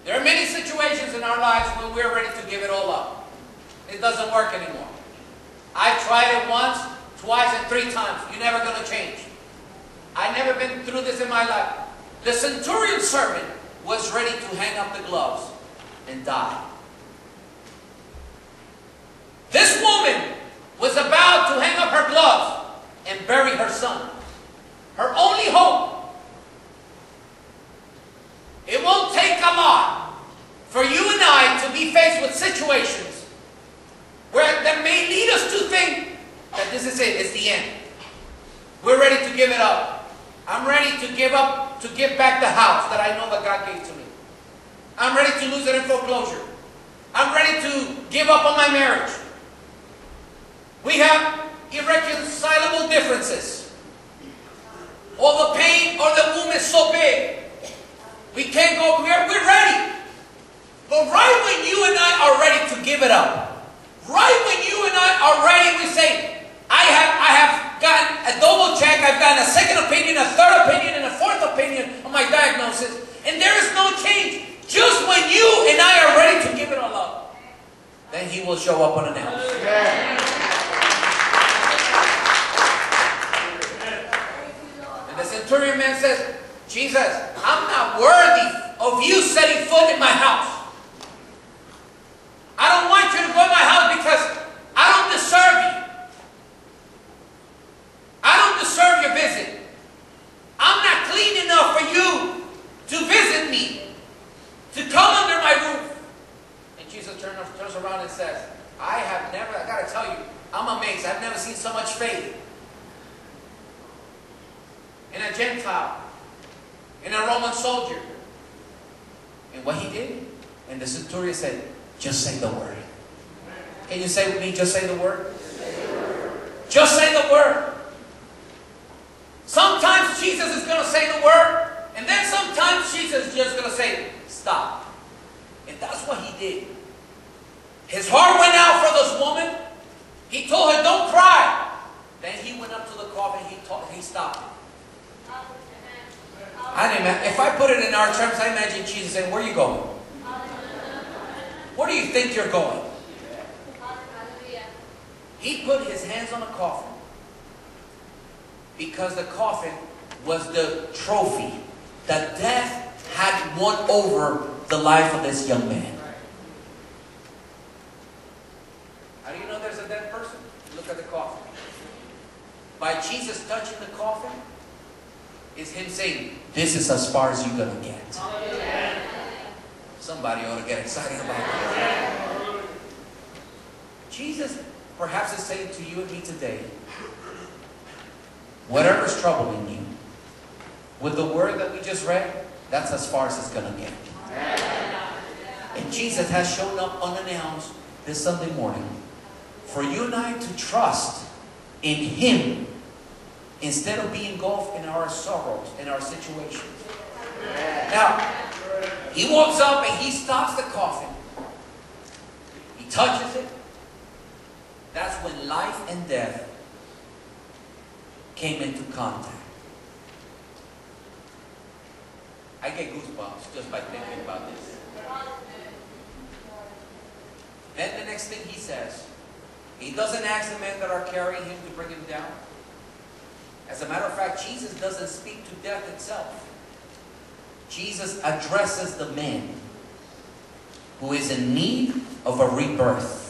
There are many situations in our lives when we're ready to give it all up. It doesn't work anymore. I've tried it once, twice, and 3 times. You're never going to change. I've never been through this in my life. The centurion servant was ready to hang up the gloves and die. This woman was about to hang up her gloves and bury her son. Her only hope. It won't take a lot for you and I to be faced with situations that may lead us to think that this is it, it's the end. We're ready to give it up. I'm ready to give up, to give back the house that I know that God gave to me. I'm ready to lose it in foreclosure. I'm ready to give up on my marriage. We have irreconcilable differences. Or the pain or the wound is so big. We can't go, we're ready. But right when you and I are ready to give it up, right when you and I are ready, we say, I have gotten a double check, I've gotten a second opinion, a third opinion, and a fourth opinion on my diagnosis, and there is no change. Just when you and I are ready to give it all up, then He will show up unannounced. And the centurion man says, Jesus, I'm not worthy of you setting foot in my house. I don't want you to go to my house because I don't deserve you. I don't deserve your visit. I'm not clean enough for you to visit me, to come under my roof. And Jesus turns around and says, I got to tell you, I'm amazed. I've never seen so much faith in a Gentile, in a Roman soldier. And what he did, and the centurion said, just say the word. Can you say with me, just say the word? Just say the word. Sometimes Jesus is going to say the word, and then sometimes Jesus is just going to say, stop. And that's what He did. His heart went out for this woman. He told her, don't cry. Then He went up to the coffin, He stopped it. If I put it in our terms, I imagine Jesus saying, where are you going? Where do you think you're going? He put His hands on the coffin because the coffin was the trophy that death had won over the life of this young man. How do you know there's a dead person? Look at the coffin. By Jesus touching the coffin, is Him saying, this is as far as you're going to get. Somebody ought to get excited about that. Jesus perhaps is saying to you and me today, whatever's troubling you, with the word that we just read, that's as far as it's going to get. And Jesus has shown up unannounced this Sunday morning for you and I to trust in Him instead of being engulfed in our sorrows, in our situations. Now, He walks up and He stops the coffin. He touches it. That's when life and death came into contact. I get goosebumps just by thinking about this. Then the next thing He says, He doesn't ask the men that are carrying Him to bring Him down. As a matter of fact, Jesus doesn't speak to death itself. Jesus addresses the man who is in need of a rebirth.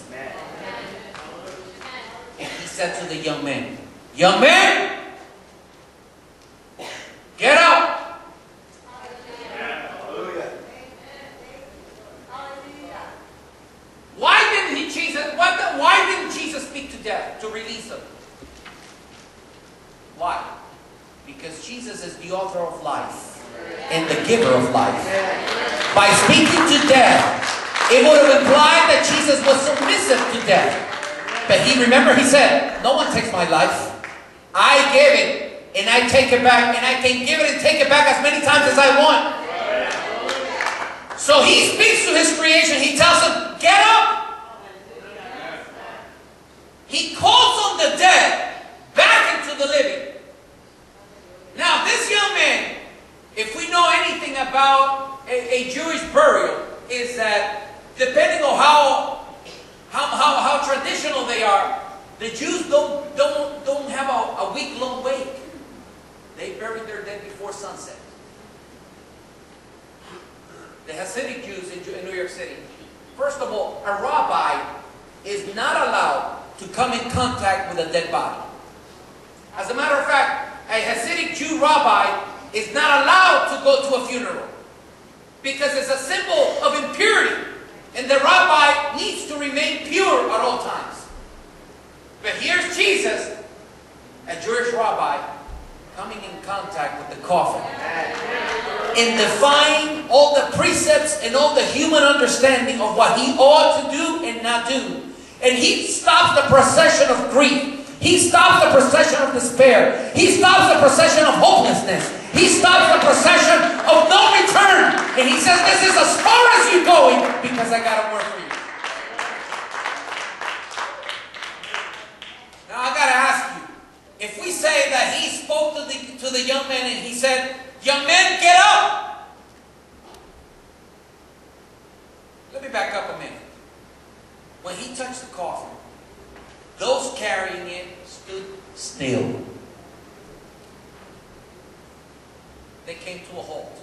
And He said to the young man, young man, get up. Why didn't Jesus speak to death to release him? Why? Because Jesus is the author of life and the giver of life. By speaking to death, it would have implied that Jesus was submissive to death. But He said, no one takes my life. I give it and I take it back, and I can give it and take it back as many times as I want. So He speaks to His creation. He tells them, get up. He calls on the dead back into the living. Now, this young man, if we know anything about a Jewish burial, is that depending on how traditional they are, the Jews don't have a week-long wake. They bury their dead before sunset. The Hasidic Jews in New York City. First of all, a rabbi is not allowed to come in contact with a dead body. As a matter of fact, a Hasidic Jew rabbi is not allowed to go to a funeral because it's a symbol of impurity, and the rabbi needs to remain pure at all times. But here's Jesus, a Jewish rabbi, coming in contact with the coffin and defying all the precepts and all the human understanding of what he ought to do and not do. And he stops the procession of grief. He stops the procession of despair. He stops the procession of hopelessness. He stops the procession of no return. And he says, this is as far as you're going because I got a word for you. Now I got to ask you, if we say that he spoke to the young man and he said, young man, get up. Let me back up a minute. When he touched the coffin, those carrying it stood still. They came to a halt.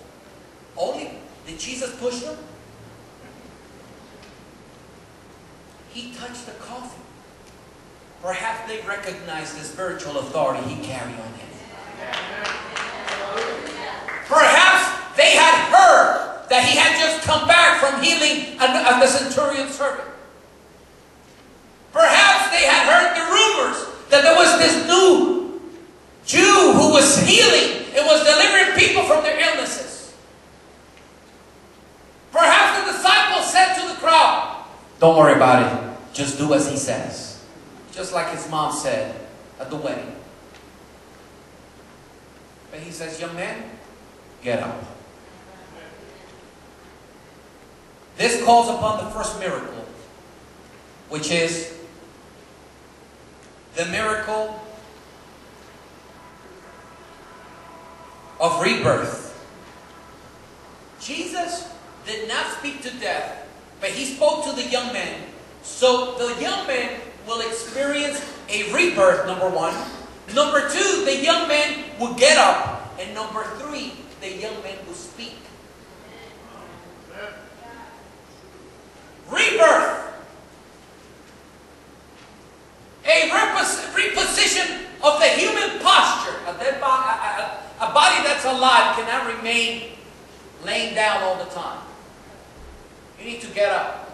Only did Jesus push them? He touched the coffin. Perhaps they recognized the spiritual authority he carried on him. Perhaps they had heard that he had just come back from healing the centurion's servant. Perhaps they had heard the rumors that there was this new Jew who was healing and was delivering people from their illnesses. Perhaps the disciples said to the crowd, don't worry about it, just do as he says. Just like his mom said at the wedding. But he says, young man, get up. This calls upon the first miracle, which is the miracle of rebirth. Jesus did not speak to death, but he spoke to the young man. So the young man will experience a rebirth, number one. Number two, the young man will get up. And number three, the young man will speak. Rebirth. A reposition of the human posture. A body that's alive cannot remain laying down all the time. You need to get up.